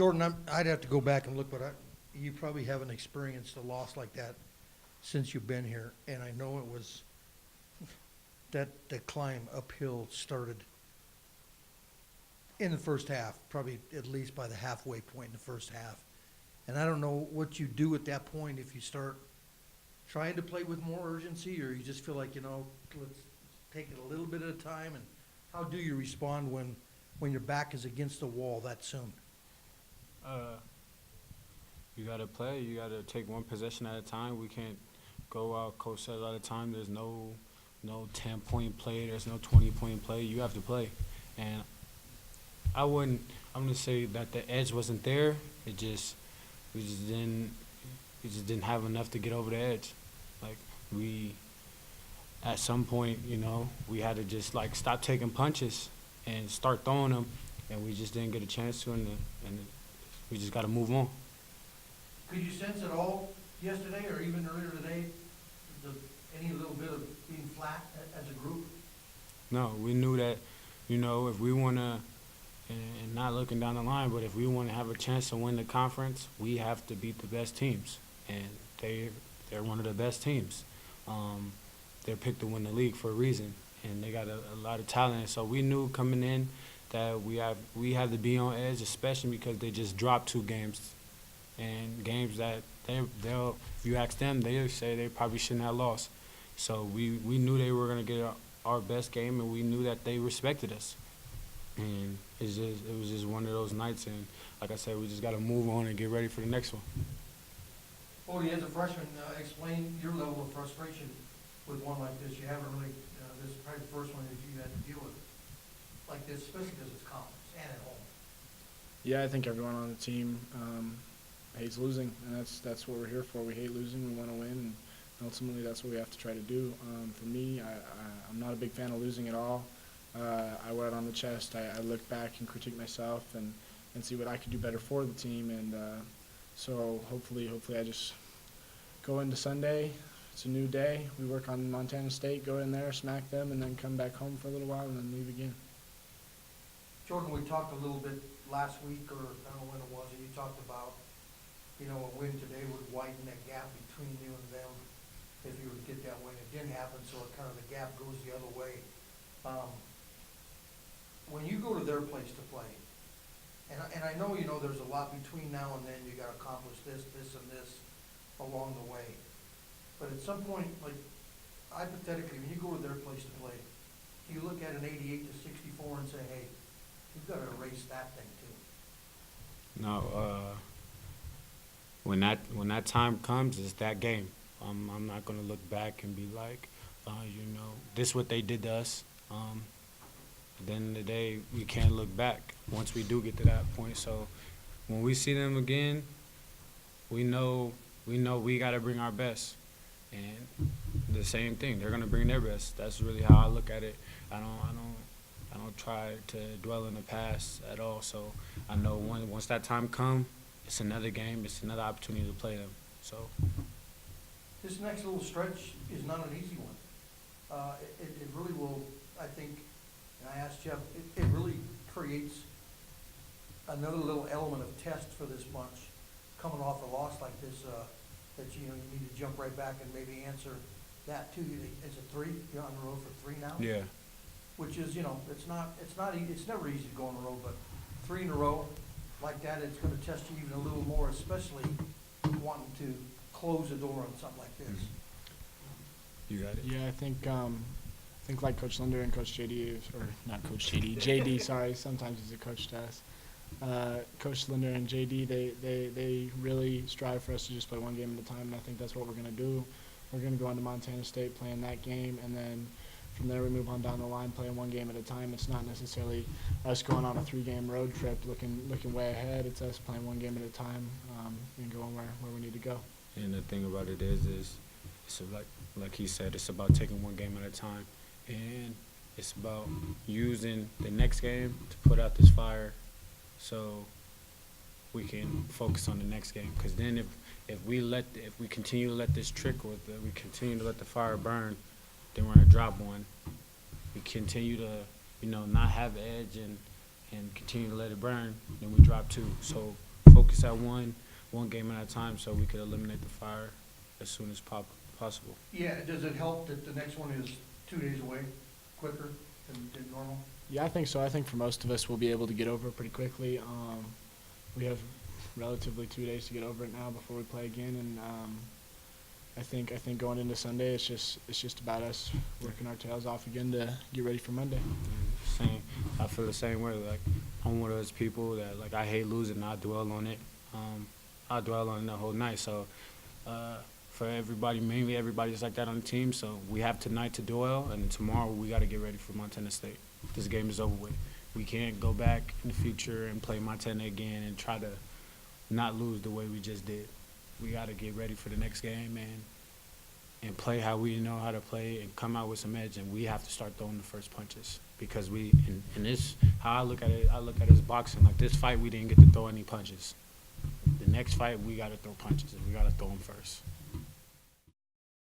Jordan, I'd have to go back and look, but you probably haven't experienced a loss like that since you've been here. And I know it was, that the climb uphill started in the first half, probably at least by the halfway point in the first half. And I don't know what you do at that point, if you start trying to play with more urgency, or you just feel like, let's take it a little bit at a time. And how do you respond when your back is against the wall that soon? You got to play. You got to take one possession at a time. We can't go out, coach says all the time, there's no 10-point play, there's no 20-point play. You have to play. And I'm going to say that the edge wasn't there. We just didn't have enough to get over the edge. Like, at some point, we had to just, stop taking punches and start throwing them, and we just didn't get a chance to, and we just got to move on. Could you sense at all yesterday or even earlier today any little bit of being flat as a group? No, we knew that, if we want to, and not looking down the line, but if we want to have a chance to win the conference, we have to beat the best teams, and they're one of the best teams. They're picked to win the league for a reason, and they got a lot of talent. So we knew coming in that we have to be on edge, especially because they just dropped 2 games, and games that they'll if you ask them, they'll say they probably shouldn't have lost. So we knew they were going to get our best game, and we knew that they respected us. And it was just one of those nights, and like I said, we just got to move on and get ready for the next one. Odie, as a freshman, explain your level of frustration with one like this. You haven't really, this is probably the first one that you had to deal with like this, especially because it's conference and at home. Yeah, I think everyone on the team hates losing, and that's what we're here for. We hate losing. We want to win, and ultimately that's what we have to try to do. For me, I'm not a big fan of losing at all. I wear it on the chest. I look back and critique myself and see what I could do better for the team. And so hopefully I just go into Sunday. It's a new day. We work on Montana State, go in there, smack them, and then come back home for a little while and then leave again. Jordan, we talked a little bit last week, or I don't know when it was, and you talked about, a win today would widen that gap between you and them if you were to get that win. It didn't happen, so it kind of the gap goes the other way. When you go to their place to play, and I know, there's a lot between now and then. You got to accomplish this, and this along the way. But at some point, like, hypothetically, when you go to their place to play, do you look at an 88-64 and say, hey, you've got to erase that thing too? No, when that time comes, it's that game. I'm not going to look back and be like, this is what they did to us. At the end of the day, we can't look back once we do get to that point. So when we see them again, we know we got to bring our best. And the same thing, they're going to bring their best. That's really how I look at it. I don't try to dwell in the past at all. So I know once that time comes, it's another game. It's another opportunity to play them. So this next little stretch is not an easy one. It really will, I think, and I asked Jeff, it really creates another little element of test for this bunch coming off a loss like this, that you need to jump right back and maybe answer that too. Is it 3? You're on the road for 3 now? yeah. Which is, it's never easy to go on the road, but 3 in a row like that, it's going to test you even a little more, especially wanting to close the door on something like this. You got it. Yeah, I think like Coach Linder and Coach JD, or not Coach JD, JD. Sorry, sometimes he's a coach to us. Coach Linder and JD, they really strive for us to just play one game at a time, and I think that's what we're going to do. We're going to go on to Montana State playing that game, and then from there we move on down the line playing one game at a time. It's not necessarily us going on a 3-game road trip looking way ahead. It's us playing one game at a time and going where we need to go. And the thing about it is it's like he said, it's about taking one game at a time, and it's about using the next game to put out this fire, so we can focus on the next game. Because then if we continue to let this trickle, we continue to let the fire burn, then we're gonna drop one. We continue to not have edge and continue to let it burn, then we drop 2. So focus at one game at a time, so we could eliminate the fire as soon as possible. Yeah, does it help that the next one is 2 days away, quicker than normal? Yeah, I think so. I think for most of us, we'll be able to get over it pretty quickly. We have relatively 2 days to get over it now before we play again, and I think going into Sunday, it's just about us working our tails off again to get ready for Monday. Same. I feel the same way. Like, I'm one of those people that, like, I hate losing and I dwell on it. I dwell on it the whole night. So for everybody, mainly everybody's like that on the team. So we have tonight to dwell, and tomorrow we got to get ready for Montana State. This game is over with. We can't go back in the future and play Montana again and try to not lose the way we just did. We got to get ready for the next game and play how we know how to play and come out with some edge. And we have to start throwing the first punches, because in this, how I look at it as boxing. Like, this fight, we didn't get to throw any punches. The next fight, we got to throw punches, and we got to throw them first.